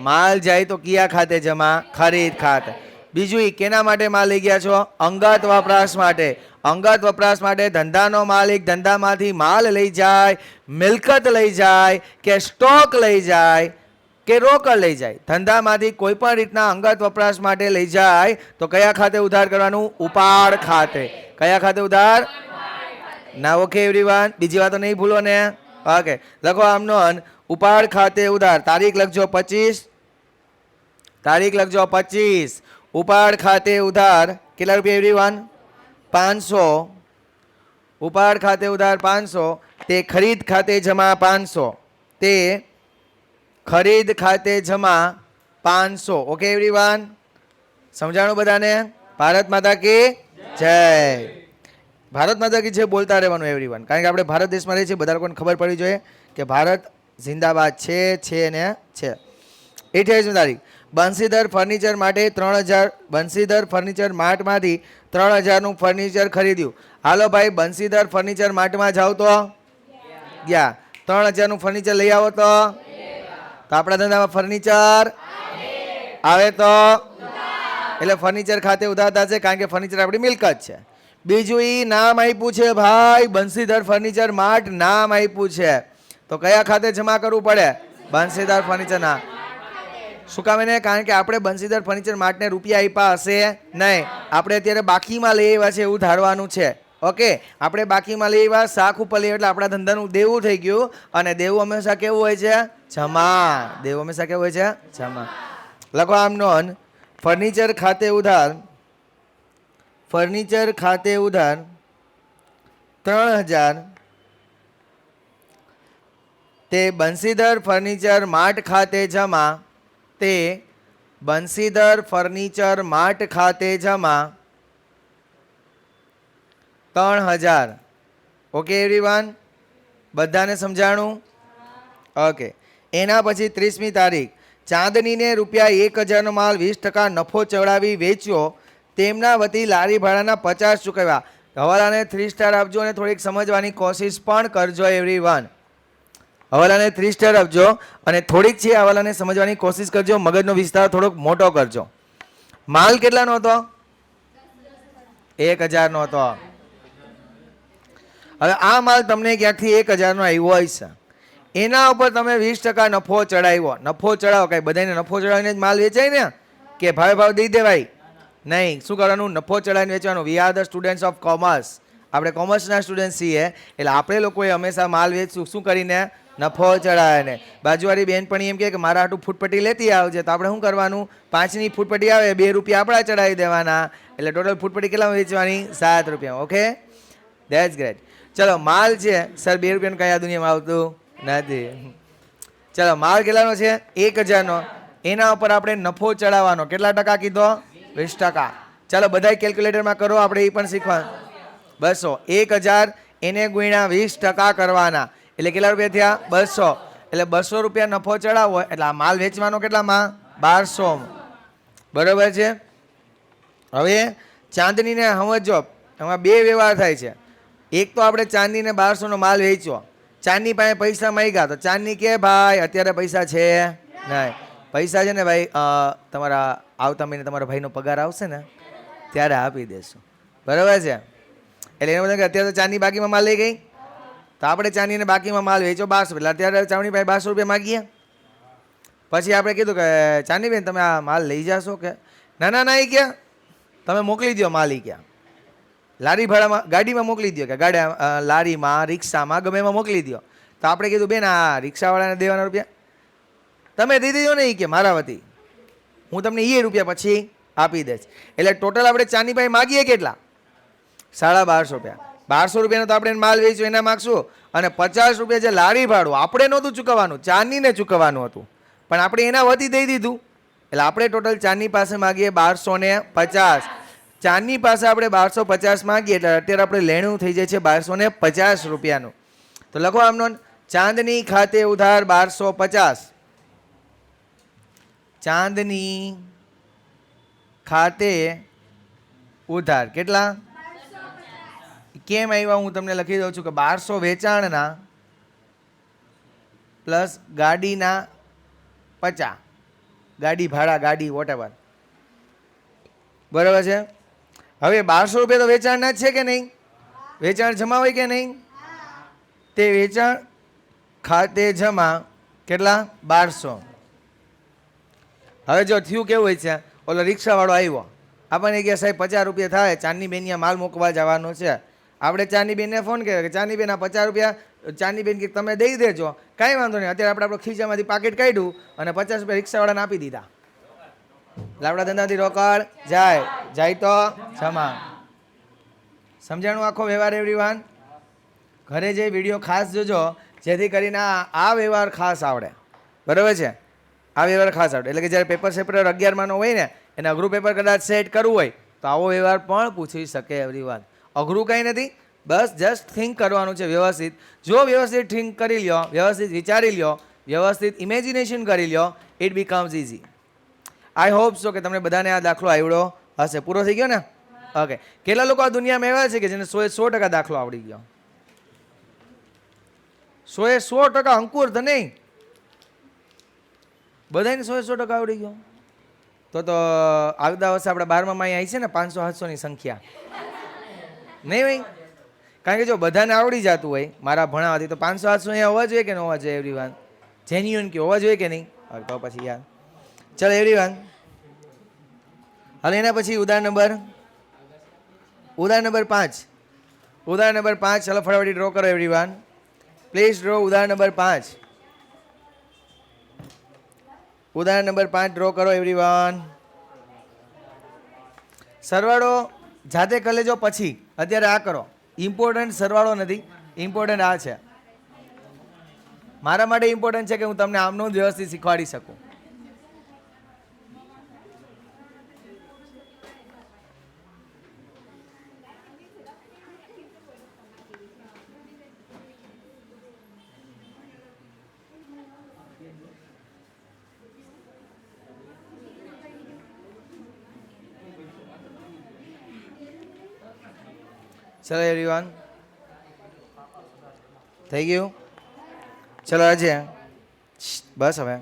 Speaker 1: માલ જાય તો કિયા ખાતે જમા? ખરીદ ખાતે. બીજું કેના માટે માલ લઈ ગયા છો? અંગત વપરાશ માટે. અંગત વપરાશ માટે ધંધાનો માલિક ધંધામાંથી માલ લઈ જાય, મિલકત લઈ જાય કે સ્ટોક લઈ જાય કે રોકડ લઈ જાય, ધંધામાંથી કોઈ પણ રીતના અંગત વપરાશ માટે લઈ જાય તો કયા ખાતે ઉધાર કરવાનું? ઉપાડ ખાતે. કયા ખાતે ઉધાર? ના ઓકે એવરીવન? બીજી વાતો નહીં ભૂલો ને? ઓકે. લખો આમનો ઉપાડ ખાતે ઉધાર. તારીખ લખજો 25. તારીખ લખજો 25. ઉપાડ ખાતે ઉધાર કેટલા રૂપિયા એવરીવન? 500. ઉપાડ ખાતે ઉધાર 500 તે ખરીદ ખાતે જમા 500, તે ખરીદ ખાતે જમા 500. Okay everyone? સમજાણું બધાને? ભારત માતા કી જય. ભારત માતા કી જય બોલતા રહેવાનું એવરીવન, કારણ કે આપણે ભારત દેશમાં રહીએ છીએ. બધા લોકોને ખબર પડવી જોઈએ કે ભારત જિંદાબાદ છે ને છે. 28મી તારીખ બંસીધર ફર્નિચર માટે 3000 બંસીધર ફર્નિચર માર્ટમાંથી 3000નું ફર્નિચર ખરીદ્યું. હાલો ભાઈ બંસીધર ફર્નિચર માર્ટમાં જાઓ તો ગયા 3000નું ફર્નિચર લઈ આવો તો આપણા ધંધામાં ફર્નિચર આવે તો એટલે ફર્નિચર ખાતે ઉધાર થશે કારણ કે ફર્નિચર આપણી મિલકત છે. બીજું એ નામ આપ્યું છે ભાઈ બંસીધર ફર્નિચર માર્ટ નામ આપ્યું છે તો કયા ખાતે જમા કરવું પડે? બંસીધર ફર્નિચરના. શું કામ એને? કારણ કે આપણે બંસીધર ફર્નિચર માર્ટને રૂપિયા આપ્યા હશે નહીં. આપણે અત્યારે બાકીમાં લઈ આવ્યા છે એવું ધારવાનું છે. ઓકે, આપણે બાકીમાં લઈ આવ્યા શાખ ઉપર લઈ એટલે આપણા ધંધાનું દેવું થઈ ગયું. અને દેવું હંમેશા કેવું હોય છે? જમા. દેવું હંમેશા કેવું હોય છે? જમા. લખો આમ નોંધ. ફર્નિચર ખાતે ઉધાર 3000 તે બંસીધર ફર્નિચર માર્ટ ખાતે જમા. તે બંસીધર ફર્નિચર માર્ટ ખાતે જમા 3000. ઓકે એવરીવન, બધાને સમજાણું? ઓકે. એના પછી 30મી તારીખ ચાંદનીને ₹1000નો માલ 20% નફો ચડાવી વેચ્યો. તેમના વતી લારી ભાડાના 50 ચૂકવ્યા. હવાલાને 3 સ્ટાર આપજો અને થોડીક સમજવાની કોશિશ પણ કરજો એવરીવન. હવાલાને 3 સ્ટાર આપજો અને થોડીક છે હવાલાને સમજવાની કોશિશ કરજો. મગજનો વિસ્તાર થોડોક મોટો કરજો. માલ કેટલાનો હતો? 1000નો હતો. હવે આ માલ તમને ક્યાંકથી 1000નો આવ્યો હશે. એના ઉપર તમે 20% નફો ચડાવ્યો. નફો ચડાવો કઈ બધાને નફો ચડાવીને જ માલ વેચાય ને કે ભાવ દઈ દેવાય નહીં. શું કરવાનું? નફો ચડાવીને વેચવાનું. We are the students of commerce. આપણે કોમર્સના સ્ટુડન્ટ છીએ એટલે આપણે લોકોએ હંમેશા માલ વેચશું. શું કરીને? નફો ચડાવીને. બાજુવાળી બેનપણી એમ કે મારા હાટું ફૂટપટ્ટી લેતી આવજે તો આપણે શું કરવાનું? 5ની ફૂટપટ્ટી આવે, ₹2 આપણા ચડાવી દેવાના. એટલે ટોટલ ફૂટપટ્ટી કેટલામાં વેચવાની? ₹7. Okay, that's great. ચલો માલ છે સર ₹2 કયા દુનિયામાં આવતું નથી. ચલો માલ કેટલાનો છે? 1000નો. એના ઉપર આપણે નફો ચડાવવાનો. કેટલા ટકા કીધો? 20%. ચાલો બધા કેલ્ક્યુલેટરમાં કરો, આપણે એ પણ શીખવા. 200. 1000 એને ગુણ્યા 20% કરવાના એટલે કેટલા રૂપિયા થયા? 200. એટલે ₹200 નફો ચડાવવો એટલે આ માલ વેચવાનો કેટલામાં? 1200. બરોબર છે. હવે ચાંદનીને સમજો, એમાં બે વ્યવહાર થાય છે. એક તો આપણે ચાંદીને 1200નો માલ વેચ્યો. ચાંદની પાસે પૈસા માંગ્યા તો ચાંદની કે ભાઈ અત્યારે પૈસા છે નહીં. પૈસા છે ને ભાઈ તમારા આવતા મહિને તમારા ભાઈનો પગાર આવશે ને ત્યારે આપી દેશું. બરાબર છે. એટલે એને બધા કે અત્યારે તો ચાંદની બાકીમાં માલ લઈ ગઈ તો આપણે ચાંદીને બાકીમાં માલ વેચો 1200. એટલે અત્યારે ચાંદની ભાઈ ₹1200 માગીએ. પછી આપણે કીધું કે ચાંદનીબેન તમે આ માલ લઈ જશો કે? ના એ ક્યાં તમે મોકલી દો માલ. ઈ ક્યાં લારી ભાડામાં ગાડીમાં મોકલી દો કે ગાડી લારીમાં રિક્ષામાં ગમે એમાં મોકલી દો. તો આપણે કીધું બેન આ રિક્ષાવાળાને દેવાના રૂપિયા તમે દઈ દેજો ને. એ કે મારા વતી હું તમને એ રૂપિયા પછી આપી દઈશ. એટલે ટોટલ આપણે ચાંદી ભાઈ માગીએ કેટલા? ₹1250. ₹1200 તો આપણે માલ વેચ્યો એના માગશું અને ₹50 જે લારી ભાડું આપણે નહોતું ચૂકવવાનું, ચાંદીને ચૂકવવાનું હતું પણ આપણે એના વતી દઈ દીધું. એટલે આપણે ટોટલ ચાંદની પાસે માગીએ 1250. ચાંદની પાસે આપણે 1250 માંગીએ એટલે અત્યારે આપણે લેણું થઈ જાય છે ₹1250. તો લખો આમનો ચાંદની ખાતે ઉધાર 1250. ચાંદની ખાતે ઉધાર કેટલા? કેમ આવ્યા હું તમને લખી દઉં છું કે 1200 વેચાણના પ્લસ ગાડીના 50, ગાડી ભાડા ગાડી વોટેવર. બરાબર છે. હવે ₹1200 તો વેચાણના જ છે કે નહીં? વેચાણ જમા હોય કે નહીં? તે વેચાણ ખાતે જમા કેટલા? 1200. હવે જો થયું કેવું હોય છે, ઓલો રિક્ષાવાળો આવ્યો આપણને કે સાહેબ ₹50 થાય, ચાંદની બેન માલ મૂકવા જવાનો છે. આપણે ચાંદની બેનને ફોન કર્યો કે ચાંદની બેન આ ₹50 ચાંદની બેન કે તમે દઈ દેજો. કાંઈ વાંધો નહીં. અત્યારે આપણે આપણો ખીચામાંથી પાકેટ કાઢ્યું અને ₹50 રિક્ષાવાળાને આપી દીધા. લાવડા ધંધાથી રોકડ જાય તો જમા. સમજાણું આખો વ્યવહાર એવરીવન? ઘરે જે વિડીયો ખાસ જોજો જેથી કરીને આ વ્યવહાર ખાસ આવડે. બરાબર છે? આ વ્યવહાર ખાસ આવડે એટલે કે જ્યારે પેપર સેપરેટર 11માનો હોય ને એને અઘરું પેપર કદાચ સેટ કરવું હોય તો આવો વ્યવહાર પણ પૂછી શકે એવરીવન. અઘરું કંઈ નથી, બસ જસ્ટ થિંક કરવાનું છે વ્યવસ્થિત. જો વ્યવસ્થિત થિંક કરી લ્યો, વ્યવસ્થિત વિચારી લ્યો, વ્યવસ્થિત ઇમેજિનેશન કરી લ્યો, it becomes easy. I hope so કે તમને બધાને આ દાખલો આવડ્યો હશે. પૂરો થઈ ગયો ને? ઓકે. કેટલા લોકો આ દુનિયામાં એવા છે કે જેને 100% દાખલો આવડી ગયો? 100% અંકુર તો નહીં, બધાને 100% આવડી ગયો? તો આવતા વર્ષે આપણે 12માં અહીં આવી છે ને 500-700 ની સંખ્યા નહીં ભાઈ? કારણ કે જો બધાને આવડી જતું હોય મારા ભણાવવાથી તો 500-700 અહીંયા હોવા જોઈએ કે ન હોવા જોઈએ? એવરીવન જેન્યુઅન કે હોવા જોઈએ કે નહીં? તો પછી યાર ચલો એવરીવન, હાલ એના પછી ઉદાહરણ નંબર 5. ઉદાહરણ નંબર 5 ચલો ફટાફટ ડ્રો કરો એવરીવન, પ્લીઝ ડ્રો ઉદાહરણ નંબર 5. ઉદાહરણ નંબર 5 ડ્રો કરો એવરીવન. સરવાળો જાતે કરી લેજો પછી, અત્યારે આ કરો. ઇમ્પોર્ટન્ટ સરવાળો નથી, ઇમ્પોર્ટન્ટ આ છે. મારા માટે ઇમ્પોર્ટન્ટ છે કે હું તમને આમનું જ વ્યવસ્થિત શીખવાડી શકું. ચલો એવરીવન, થઈ ગયું? ચલો આજે બસ હવે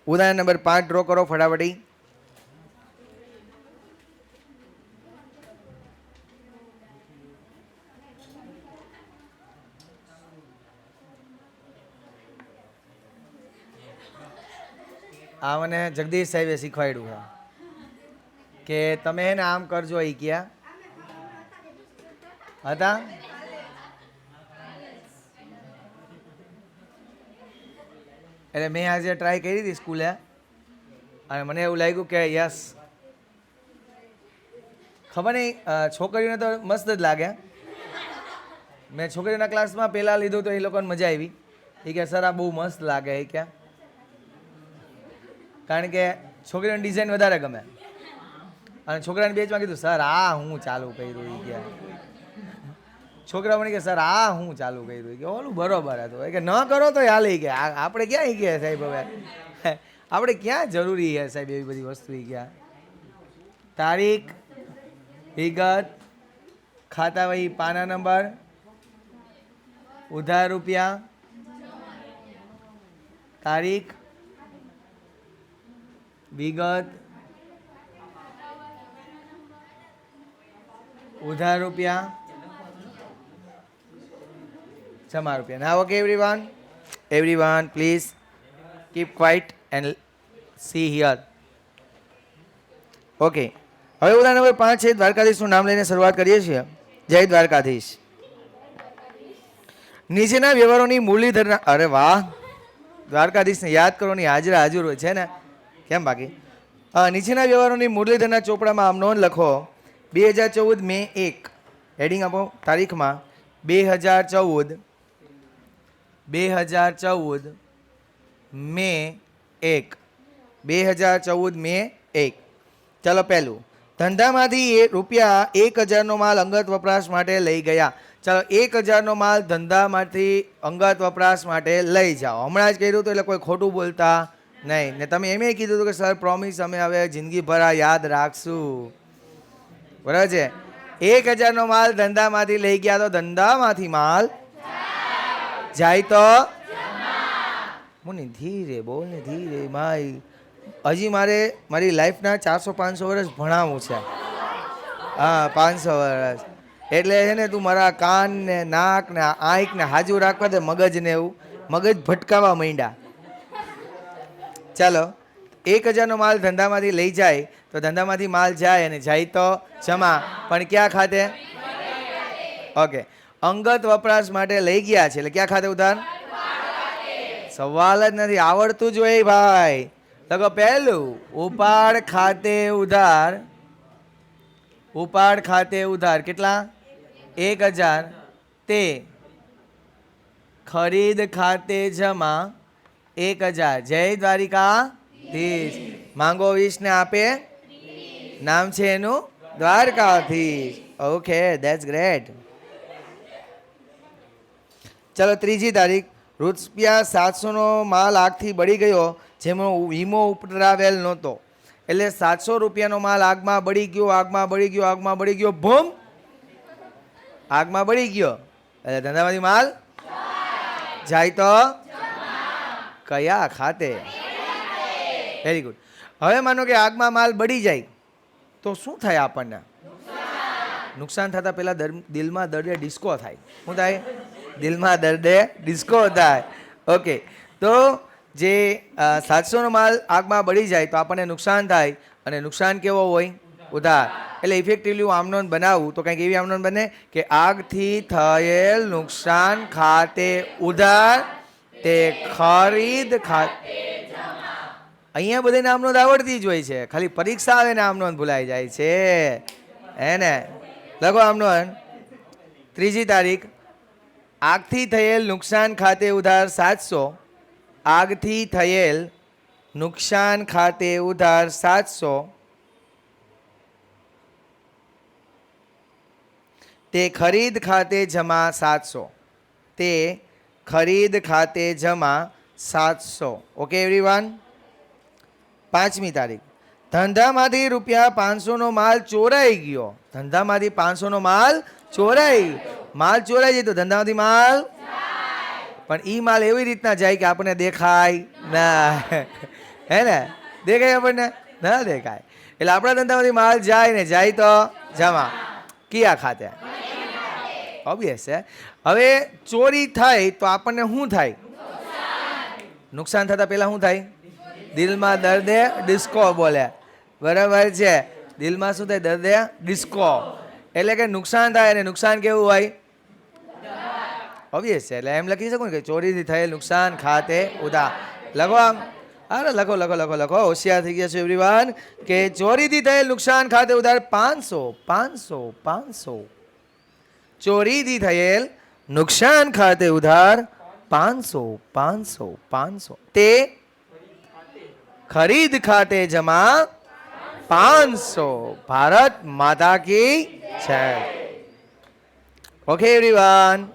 Speaker 1: ઉદાહરણ નંબર 5 ડ્રો કરો ફટાફટી. આ મને જગદીશ સાહેબે શીખવાડ્યું છે કે તમે એને આમ કરજો. એ ક્યાં હતા? એટલે મેં આજે ટ્રાય કરી હતી સ્કૂલે અને મને એવું લાગ્યું કે યસ, ખબર નહીં છોકરીઓને તો મસ્ત જ લાગે. મેં છોકરીઓના ક્લાસમાં પહેલાં લીધું તો એ લોકોને મજા આવી. એ કે સર આ બહુ મસ્ત લાગે. એ કે કારણ કે છોકરીઓની ડિઝાઇન વધારે ગમે અને છોકરાની બેચમાં કીધું સર આ હું ચાલુ કર્યું. એ કે છોકરા મને કે સર આ હું ચાલુ કર્યું. કે ઓલું બરોબર હતું. કે ન કરો તો હાલે. કે આપણે ક્યાં એ ગયા સાહેબ? હવે આપણે ક્યાં જરૂરી છે સાહેબ એવી બધી વસ્તુ? એ ગયા તારીખ, વિગત, ખાતા વહી, પાના નંબર, ઉધાર રૂપિયા, તારીખ, વિગત, ઉધાર રૂપિયા, જમા રૂપિયા. Now okay everyone please keep quiet and see here. Okay, હવે ઉદાહરણ નંબર 5 છે. દ્વારકાધીશનું નામ લઈને શરૂઆત કરીએ છીએ. જય દ્વારકાધીશ. નીચેના વ્યવહારોની મુરલીધરના, અરે વાહ, દ્વારકાધીશને યાદ કરો ની હાજરા હાજર હોય છે ને, કેમ બાકી? નીચેના વ્યવહારોની મુરલીધરના ચોપડામાં આમ નોંધ લખો. 2014 મે 1, હેડિંગ આપો તારીખમાં 2014 મે 1, 2014 મે 1. ચાલો પહેલું, ધંધામાંથી રૂપિયા 1000નો માલ અંગત વપરાશ માટે લઈ ગયા. ચાલો 1000નો માલ ધંધામાંથી અંગત વપરાશ માટે લઈ જાઓ. હમણાં જ કર્યું હતું એટલે કોઈ ખોટું બોલતા નહીં. ને તમે એમ કીધું હતું કે સર પ્રોમિસ અમે હવે જિંદગીભર આ યાદ રાખશું. બરાબર છે? 1000નો માલ ધંધામાંથી લઈ ગયા તો ધંધામાંથી માલ જાય તો મુની ધીરે બોલ ને ધીરે માય. હજી મારી લાઈફના 400-500 વર્ષ ભણાવવું છે. હા 500 વર્ષ. એટલે છે ને તું મારા કાન ને નાક ને આંખ ને હાજુ રાખવા દે, મગજ ને એવું મગજ ભટકાવા માંડ્યા. ચાલો 1000નો માલ ધંધામાંથી લઈ જાય તો ધંધામાંથી માલ જાય અને જાય તો જમા, પણ ક્યાં ખાતે? ઓકે, અંગત વપરાશ માટે લઈ ગયા છે એટલે ક્યાં ખાતે ઉધાર? સવાલ જ નથી, આવડતું જ હોય ભાઈ. તો પહેલું ઉપાડ ખાતે ઉધાર. ઉપાડ ખાતે ઉધાર કેટલા? 1000. તે ખરીદ ખાતે જમા 1000. જય દ્વારિકાધીશ. માંગો 20 ને આપે, નામ છે એનું દ્વારકાધીશ. Okay, that's great. ચલો ત્રીજી તારીખ, રૂપિયા 700નો માલ આગથી બળી ગયો જેમાં વીમો ઉતરાવેલ નહોતો. એટલે 700 રૂપિયાનો માલ આગમાં બળી ગયો, આગમાં બળી ગયો, આગમાં બળી ગયો, ભૂમ, આગમાં બળી ગયો. એટલે ધંધામાંથી માલ જાય તો કયા ખાતે? Very good. હવે માનો કે આગમાં માલ બળી જાય તો શું થાય આપણને? નુકસાન થતા પહેલા દિલમાં દર્દે ડિસ્કો થાય. શું થાય? દિલમાં દર્દે ડિસ્કો થાય. ઓકે, તો જે 700નો માલ આગમાં બળી જાય તો આપણને નુકસાન થાય, અને નુકસાન કેવો હોય? ઉધાર. એટલે ઇફેક્ટિવલી હું આમનોંધ બનાવું તો કંઈક એવી આમનોંધ બને કે આગથી થયેલ નુકસાન ખાતે ઉધાર તે ખરીદ ખાતે. અહીંયા બધાને આમનોંધ આવડતી જ હોય છે, ખાલી પરીક્ષા આવે ને આમનોંધ ભૂલાઈ જાય છે. હે ને? લખો આમનોંધ. 3જી તારીખ, આગથી થયેલ નુકસાન ખાતે ઉધાર 700. આગથી થયેલ નુકસાન ખાતે ઉધાર 700 તે ખરીદ ખાતે જમા 700. તે ખરીદ ખાતે જમા 700. Okay everyone. 5મી તારીખ, ધંધામાંથી રૂપિયા 500નો માલ ચોરાઈ ગયો. ધંધામાંથી 500નો માલ ચોરાઈ. માલ ચોરાઈ જાય તો ધંધામાંથી માલ, પણ ઈ માલ એવી રીતના જાય કે આપણને દેખાય ના. હે ને? દેખાય આપણને? ના દેખાય. એટલે આપણા ધંધામાંથી માલ જાય ને જાય તો જમા કયા ખાતે? ઓબ્વિયસ છે. હવે ચોરી થાય તો આપણને શું થાય? નુકસાન થતા પહેલા શું થાય? દિલમાં દર્દે ડિસ્કો બોલે. બરાબર છે? દિલમાં શું થાય? દર્દે ડિસ્કો. એટલે કે નુકસાન થાય, અને નુકસાન કેવું હોય? ઓબ્વિયસ છે. એટલે એમ લખી શકું ને કે ચોરીથી થયેલ નુકસાન ખાતે ઉધાર. લખો આમ. અરે લખો લખો લખો લખો. હોશિયાર થઈ ગયા છો એવરીવન. કે ચોરીથી થયેલ નુકસાન ખાતે ઉધાર 500 500 500. ચોરીથી થયેલ નુકસાન ખાતે ઉધાર 500 500 500. તે ખરીદ ખાતે જમા 500. ભારત માતા કી જય. Okay everyone,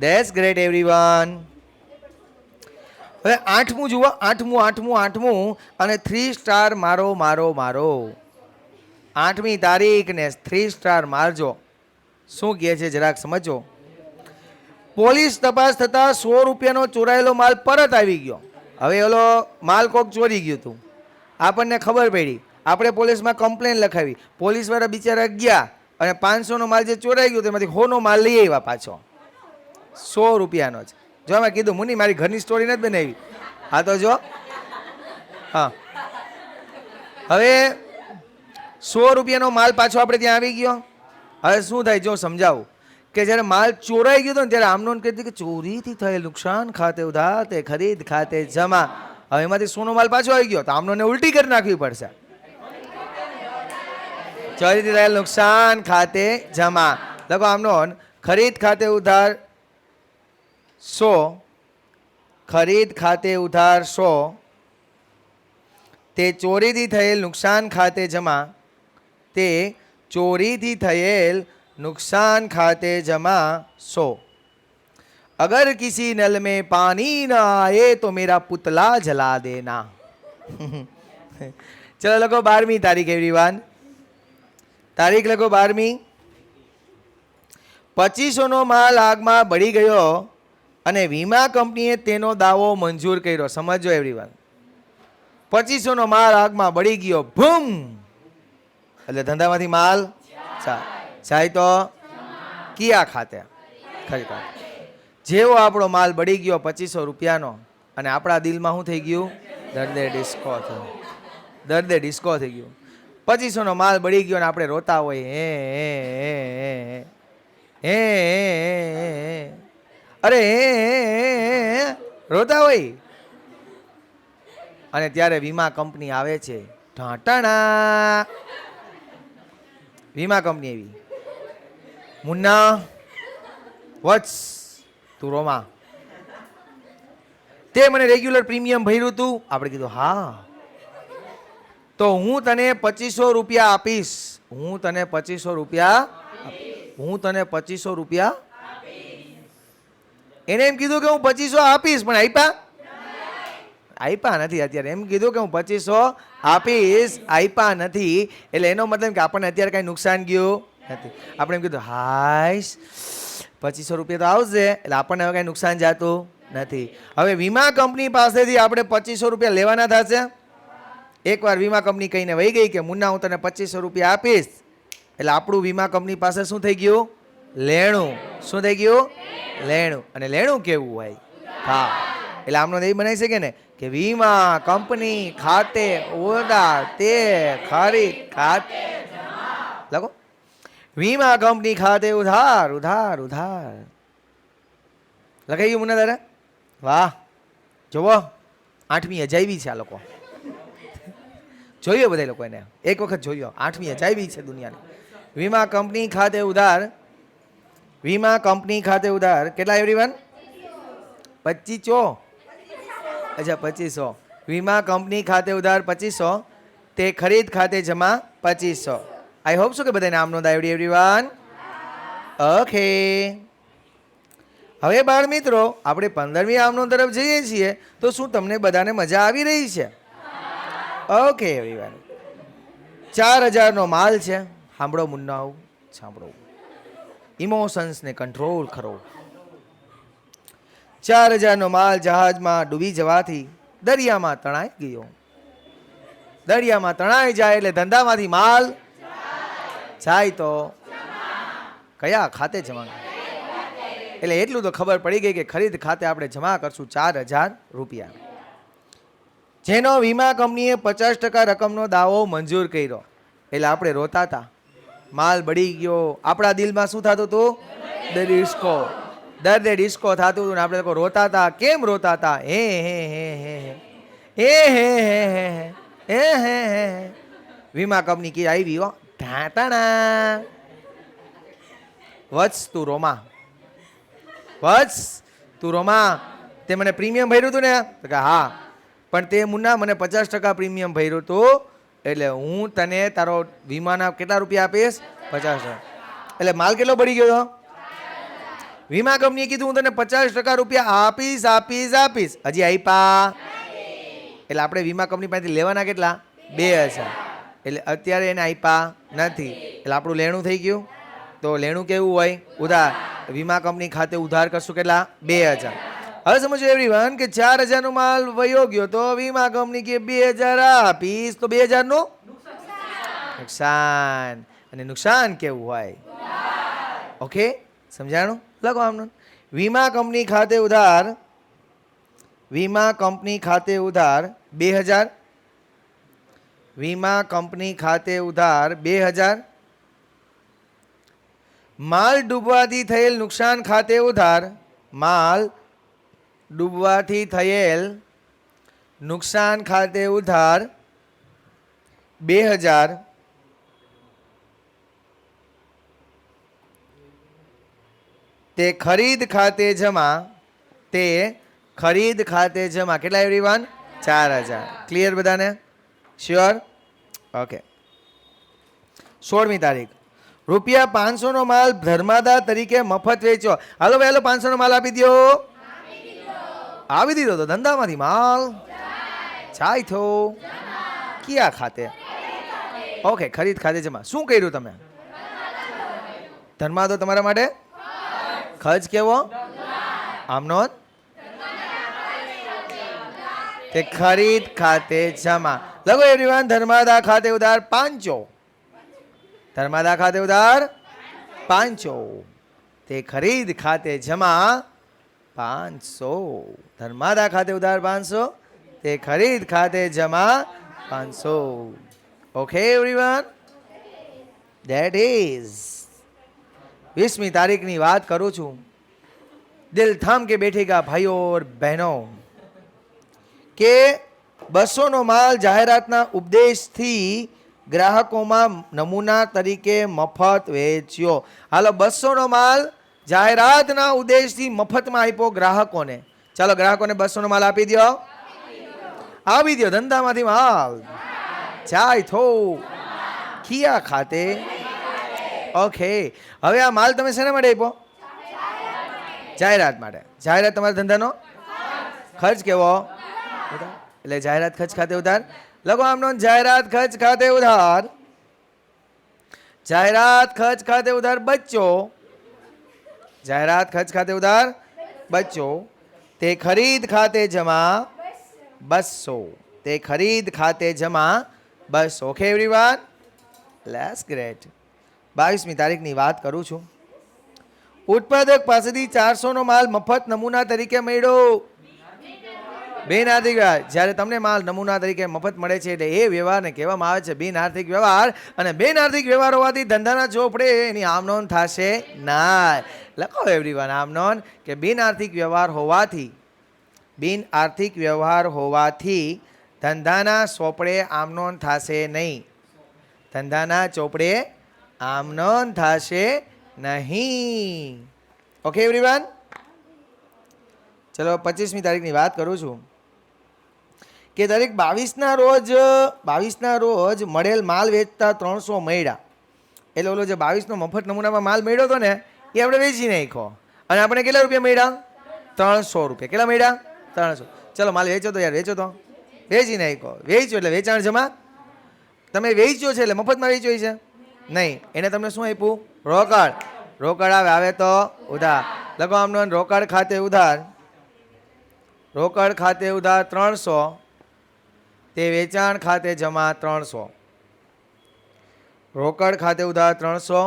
Speaker 1: that's great everyone. હવે 8મું જુઓ. 8મું અને 3 સ્ટાર મારો મારો મારો. 8મી તારીખ ને 3 સ્ટાર મારજો. શું કહે છે જરાક સમજો. પોલીસ તપાસ થતા 100 રૂપિયાનો ચોરાયેલો માલ પરત આવી ગયો. હવે ઓલો માલ કોક ચોરી ગયું હતું, આપણને ખબર પડી, આપણે પોલીસમાં કમ્પ્લેન લખાવી. પોલીસવાળા બિચારા ગયા અને 500નો માલ જે ચોરાઈ ગયો તેમાંથી 100નો માલ લઈ આવ્યા પાછો. 100 રૂપિયાનો જ. જો અમે કીધું મુની મારી ઘરની સ્ટોરી નથી બનાવી. હા તો જો. હા, હવે 100 રૂપિયાનો માલ પાછો આપણે ત્યાં આવી ગયો. હવે શું થાય જો સમજાવું. કે જ્યારે માલ ચોરાઈ ગયો હતો ને ત્યારે આમનોંધ કહેતી કે ચોરીથી થયેલ નુકસાન ખાતે ઉધાર તે ખરીદ ખાતે જમા. હવે એમાંથી 100નો માલ પાછો આવી ગયો તો આમનોને ઉલટી કરી નાખવી પડશે. ચોરીથી થયેલ નુકસાન ખાતે જમા. લખો આમનોન. ખરીદ ખાતે ઉધાર 100. ખરીદ ખાતે ઉધાર 100 તે ચોરીથી થયેલ નુકસાન ખાતે જમા. તે ચોરીથી થયેલ नुकसान खाते जमा 100. अगर किसी नल में पानी न आए तो मेरा पुतला जला देना. चलो लखो 12મી તારીખ एवरीवन. તારીખ લખો 12મી. 2500નો માલ આગમાં બળી ગયો અને વીમા કંપનીએ તેનો દાવો મંજૂર કર્યો. સમજો એવરીવન. 2500નો માલ આગમાં બળી ગયો, ભૂમ, એટલે ધંધામાંથી માલ જાય તો કયા ખાતે? ખરી ખાતે. જેવો આપણો માલ બળી ગયો 2500 રૂપિયાનો અને આપણા દિલમાં શું થઈ ગયું? દર્દે ડિસ્કો થયો. દર્દે ડિસ્કો થઈ ગયું. 2500નો માલ બળી ગયો અને આપણે રોતા હોય હે અરે રોતા હોય. અને ત્યારે વીમા કંપની આવે છે. ઢાંટાણા. વીમા કંપની એવી, મુન્ના વત્સ તું રોમા, તે મને રેગ્યુલર પ્રીમિયમ ભર્યું તું. આપણે કીધું હા, તો હું તને 2500 રૂપિયા આપીશ. હું તને 2500 રૂપિયા. હું તને 2500 રૂપિયા. એને એમ કીધું કે હું 2500 આપીશ, પણ આપ્યા? આપ્યા નથી અત્યારે. એમ કીધું કે હું 2500 આપીશ, આપ્યા નથી. એટલે એનો મતલબ કે આપણને અત્યારે કાંઈ નુકસાન ગયું નથી. આપણે એમ કીધું હાઈશ 2500 રૂપિયા તો આવશે, એટલે આપણને હવે કાંઈ નુકસાન જતું નથી. હવે વીમા કંપની પાસેથી આપણે 2500 રૂપિયા લેવાના થશે. એકવાર વીમા કંપની કહીને વહી ગઈ કે મુન્ના હું તને 2500 રૂપિયા આપીશ, એટલે આપણું વીમા કંપની પાસે શું થઈ ગયું? લેણું. શું થઈ ગયું? લેણું. અને લેણું કેવું હોય? હા, એટલે આમનો એ બનાવી શકે ને કે વીમા કંપની ખાતે ઉધાર તે ખરીદ ખાતે લખો. વીમા કંપની ખાતે ઉધાર ઉધાર ઉધાર. લખાઈ ગયું મુન્ના દાદા? વાહ, જુઓ 8મી અજાયબી છે આ લોકો. જોયો બધા લોકો એને એક વખત જોયો. 8મી અજાયબી છે દુનિયાની. વીમા કંપની ખાતે ઉધાર. વીમા કંપની ખાતે ઉધાર કેટલા એવરીવન? 2500. અચ્છા 2500. વીમા કંપની ખાતે ઉધાર 2500 તે ખરીદ ખાતે જમા 2500. આઈ હોપ છો કે બધાને આમ નોંધ આવડી એવરીવન? ઓકે. હવે બાળ મિત્રો આપણે 15મી આમ નોંધ તરફ જઈએ છીએ, તો શું તમને બધાને મજા આવી રહી છે? Okay everyone. 4000નો માલ છે. સાંભળો મુન્નાઓ, સાંભળો. ઇમોશન્સને કંટ્રોલ કરો. 4000નો માલ જહાજમાં ડૂબી જવાથી દરિયામાં તણાઈ ગયો. દરિયામાં તણાઈ જાય એટલે ધંધામાંથી માલ જાય તો કયા ખાતે જમા? એટલે એટલું તો ખબર પડી ગઈ કે ખરીદ ખાતે આપણે જમા કરશું 4000 રૂપિયા, જેનો વીમા કંપનીએ 50% રકમનો દાવો મંજૂર કર્યો. એટલે આપણે રોતા હતા, માલ બળી ગયો. આપણા દિલમાં શું થતું હતું? ડિસ્કો. દર્દે ડિસ્કો થતું હતું ને આપણે લોકો રોતા હતા. કેમ રોતા હતા? હે હે હે હે હે હે હે હે હે હે. વીમા કંપની કી આવી હો ઢાંટાણા. વત્સ તું રોમા, વત્સ તું રોમા, તે મને પ્રીમિયમ ભર્યું હતું ને? તો કે હા, પણ તે મુન્ના મને 50% પ્રીમિયમ ભર્યું હતું, એટલે હું તને તારો વીમાના કેટલા રૂપિયા આપીશ? 50%. એટલે માલ કેટલો બળી ગયો? વીમા કંપનીએ કીધું હું તને 50% રૂપિયા આપીશ આપીશ આપીશ, હજી આપ્યા. એટલે આપણે વીમા કંપની પાસેથી લેવાના કેટલા? 2000. એટલે અત્યારે એને આપ્યા નથી, એટલે આપણું લેણું થઈ ગયું. તો લેણું કેવું હોય? ઉધાર. વીમા કંપની ખાતે ઉધાર કરશું કેટલા? 2000. હવે સમજો એવરીવન કે 4000નો માલ વયો ગયો તો વીમા કંપની કે 2000 આપીશ, તો 2000નું નુકસાન. અને નુકસાન કેવું હોય? ઓકે, સમજાણું? લખો આમનું. વીમા કંપની ખાતે ઉધાર. વીમા કંપની ખાતે ઉધાર 2000. વીમા કંપની ખાતે ઉધાર 2000. માલ ડૂબવાથી થયેલ નુકસાન ખાતે ઉધાર. માલ ડૂબવાથી થયેલ નુકસાન ખાતે ઉધાર 2000. તે ખરીદ ખાતે જમા. તે ખરીદ ખાતે જમા કેટલા એવરીવન? 4000. ક્લિયર બધાને? શ્યોર? ઓકે. 16મી તારીખ ₹500નો માલ ધર્માદા તરીકે મફત વેચ્યો. હાલો ભાઈ હાલો, 500નો માલ આપી દો. આવી દીધો તો ધંધામાંથી માલ જાય થો કયા ખાતે? ઓકે, ખરીદ ખાતે જમા. શું કર્યું તમે? ધર્માદો તમારા માટે ખર્ચ કેવો? આમનો તે ખરીદ ખાતે જમા. લખો એવરીવન. ધર્માદા ખાતે ઉધાર 500. ધર્માદા ખાતે ઉધાર 500. તે ખરીદ ખાતે જમા 500. ધર્માદા ખાતે ઉધાર 500. તે ખરીદ ખાતે જમા 500. ઓકે એવરીવન, ધેટ ઇઝ 20મી તારીખની વાત કરું છું. દિલ થામ કે બેઠેગા ભાઈઓ और બહેનો કે 200નો માલ જાહેરાતના ઉપદેશથી ગ્રાહકોમાં નમૂના તરીકે મફત વેચ્યો. હાલો, 200નો માલ જાહેરાતના ઉદ્દેશથી મફતમાં આપ્યો ગ્રાહકોને. ચાલો ગ્રાહકોને 200નો માલ આપી દો. આપી દો. ધંધામાંથી માલ જાય થો કિયા ખાતે. ઓકે, હવે આ માલ તમે શેના માટે આપ્યો? જાહેરાત માટે. જાહેરાત તમારા ધંધાનો ખર્ચ કેવો? એટલે જાહેરાત ખર્ચ ખાતે ઉધાર. લખો આમ નોંધ, જાહેરાત ખર્ચ ખાતે ઉધાર. જાહેરાત ખર્ચ ખાતે ઉધાર બચ્ચો. જાહેરાત ખર્ચ ખાતે ઉધાર બચ્ચો. તે ખરીદ ખાતે જમા 200. તે ખરીદ ખાતે જમા 200. Okay everyone, let's great. 22મી તારીખની વાત કરું છું. ઉત્પાદક પાસેથી 400 નો માલ મફત નમૂના તરીકે મળ્યો. બિન આર્થિક વ્યવહાર. જ્યારે તમને માલ નમૂના તરીકે મફત મળે છે એટલે એ વ્યવહારને કહેવામાં આવે છે બિન આર્થિક વ્યવહાર. અને બિન આર્થિક વ્યવહાર હોવાથી ધંધાના ચોપડે એની આમ નોંધ થશે ના. લખો એવરીવન આમ નોંધ કે બિન આર્થિક વ્યવહાર હોવાથી, બિન આર્થિક વ્યવહાર હોવાથી ધંધાના ચોપડે આમ નોંધ થશે નહીં. ધંધાના ચોપડે આમ નોંધ થશે નહીં. ઓકે એવરીવન, ચલો 25મી તારીખની વાત કરું છું કે તારીખ 22ના રોજ મળેલ માલ વેચતા 300 મળ્યા. એટલે ઓલો જે 22નો મફત નમૂનામાં માલ મળ્યો હતો ને એ આપણે વેચી નાખ્યો અને આપણે કેટલા રૂપિયા મળ્યા? 300 રૂપિયા. કેટલા મળ્યા? 300. ચલો માલ વેચો તો યાર, વેચો તો, વેચી નાખ્યો. વેચ્યો એટલે વેચાણ જમા. તમે વેચ્યો છે એટલે મફતમાં વેચ્યો છે નહીં. એને તમને શું આપ્યું? રોકડ. રોકડ આવે તો ઉધાર. લખો આમ નોંધ, રોકડ ખાતે ઉધાર. રોકડ ખાતે ઉધાર 300. તે વેચાણ ખાતે જમા 300. રોકડ ખાતે ઉધાર 300.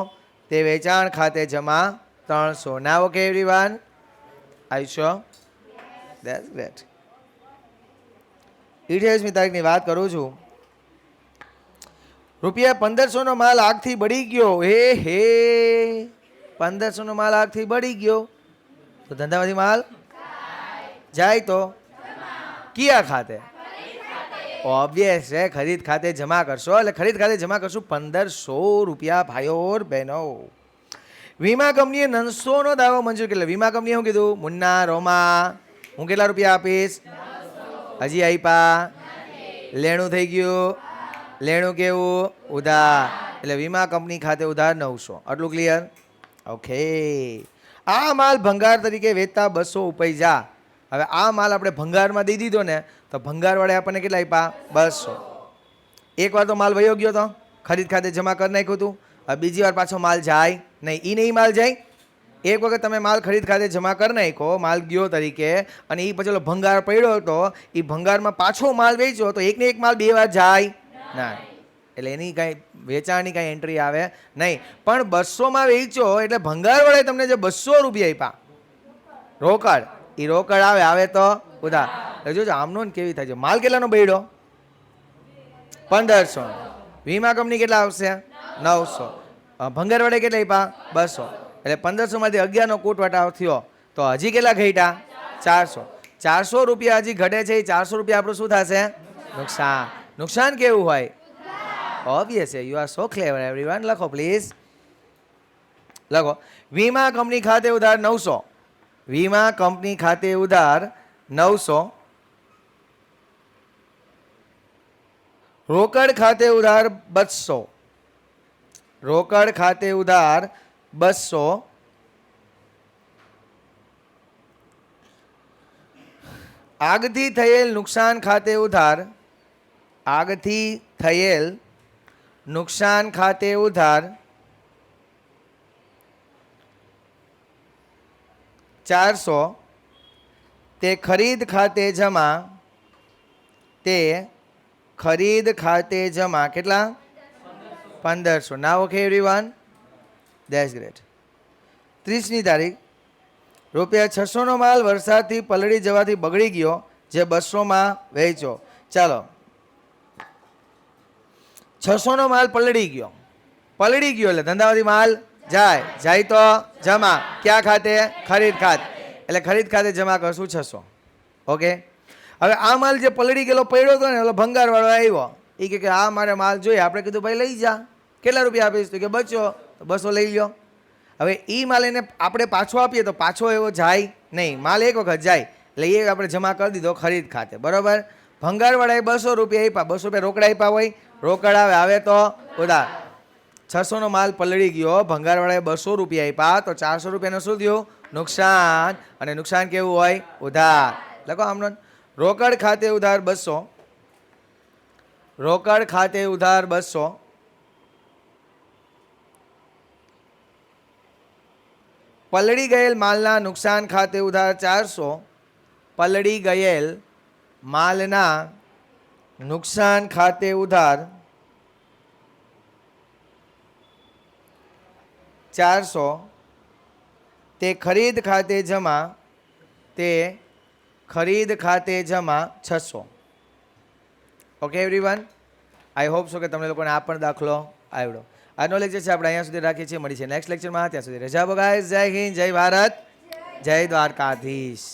Speaker 1: તે વેચાણ ખાતે જમા 300. Now okay everyone, are you sure? That's great. 28મી તારીખની વાત કરું છું. રૂપિયા 1500 નો માલ આગથી બળી ગયો. હે 1500 નો માલ આગથી બળી ગયો તો ધંધામાંથી માલ જાય તો કયા ખાતે? ઓબ્વિયસ છે, ખરીદ ખાતે જમા કરશો. એટલે ખરીદ ખાતે જમા કરશું 1500 રૂપિયા. ભાઈઓ બહેનો, વીમા કંપનીએ 900 નો દાવો મંજૂર કર્યો. વીમા કંપનીએ શું કીધું? મુન્ના, રોમા, હું કેટલા રૂપિયા આપીશ? હજી આપ્યા? લેણું થઈ ગયું. લેણું કેવું? ઉધાર. એટલે વીમા કંપની ખાતે ઉધાર 900. આટલું ક્લિયર? ઓકે. આ માલ ભંગાર તરીકે વેચતા 200 ઉપૈજા. હવે આ માલ આપણે ભંગારમાં દઈ દીધો ને તો ભંગારવાળે આપણને કેટલા આપ્યા? 200. એકવાર તો માલ વયો ગયો તો ખરીદ ખાતે જમા કરી નાખ્યું હતું. હવે બીજી વાર પાછો માલ જાય નહીં. એ નહીં માલ જાય. એક વખત તમે માલ ખરીદ ખાતે જમા કરી નાખ્યો, માલ ગયો તરીકે, અને એ પછી ભંગાર પડ્યો હતો, એ ભંગારમાં પાછો માલ વેચ્યો તો એકને એક માલ 2 વાર જાય ના. એટલે એની કાંઈ વેચાણની કાંઈ એન્ટ્રી આવે નહીં. પણ 200માં વેચ્યો એટલે ભંગારવાળાએ તમને જે 200 રૂપિયા આપ્યા રોકડ, એ રોકડ આવે તો ઉધાર. જોજો આમનો કેવી થાય છે. માલ કેટલાનો બળ્યો? 1500. વીમા કંપની કેટલા આવશે? 900. ભંગારવાળે કેટલા આપ્યા? 200. એટલે 1500માંથી 11નો કૂટ વટાવ થયો તો હજી કેટલા ઘટ્યા? 400. 400 રૂપિયા હજી ઘટે છે. એ 400 રૂપિયા આપણું શું થશે? નુકસાન. નુકસાન કેવું હોય? ઓબ્વિયસ છે. You are so clever everyone. લખો પ્લીઝ, લખો વીમા કંપની ખાતે ઉધાર 900. વીમા કંપની ખાતે ઉધાર 900. રોકડ ખાતે ઉધાર 200. રોકડ ખાતે ઉધાર 200. આગથી થયેલ નુકસાન ખાતે ઉધાર. આગથી થયેલ નુકસાન ખાતે ઉધાર 400. તે ખરીદ ખાતે જમા. તે ખરીદ ખાતે જમા કેટલા? 1500. નાવ ઓકે એવરીવન, ધેટ્સ ગ્રેટ. 30મી તારીખ. રૂપિયા 600 નો માલ વરસાદથી પલળી જવાથી બગડી ગયો, જે 200માં વેચ્યો. ચાલો, 600 નો માલ પલળી ગયો. પલળી ગયો એટલે ધંધામાંથી માલ જાય. જાય તો જમા. ક્યાં ખાતે? ખરીદ ખાતે. એટલે ખરીદ ખાતે જમા કરશું 600. ઓકે. હવે આ માલ જે પલળી ગયેલો પડ્યો હતો ને, એટલે ભંગારવાળો આવ્યો. એ કે આ મારે માલ જોઈએ. આપણે કીધું ભાઈ લઈ જા. કેટલા રૂપિયા આપીશ? તો કે બચ્યો. તો 200 લઈ લ્યો. હવે એ માલ એને આપણે પાછો આપીએ તો પાછો એવો જાય નહીં. માલ એક વખત જાય એટલે એ આપણે જમા કરી દીધો ખરીદ ખાતે. બરાબર. ભંગારવાળાએ 200 રૂપિયા આપ્યા. 200 રૂપિયા રોકડા આપ્યા હોય. રોકડ આવે તો ઉધાર. 600 નો માલ પલળી ગયો, ભંગારવાળાએ 200 રૂપિયા આપ્યા તો 400 રૂપિયાનું શું થયું? નુકસાન. અને નુકસાન કેવું હોય? ઉધાર. લખો આમનો રોકડ ખાતે ઉધાર 200, રોકડ ખાતે ઉધાર 200, પલળી ગયેલ માલના નુકસાન ખાતે ઉધાર 400, પલળી ગયેલ માલના નુકસાન ખાતે ઉધાર 400, તે ખરીદ ખાતે જમા, તે ખરીદ ખાતે જમા 600. Okay everyone, I hope so કે તમને લોકોને આ પણ દાખલો આવડ્યો. આજનો લેક્ચર છે આપણે અહીંયા સુધી રાખીએ છીએ. મળી છે નેક્સ્ટ લેક્ચરમાં. ત્યાં સુધી રજા બગાય. જય હિન્દ, જય ભારત, જય દ્વારકાધીશ.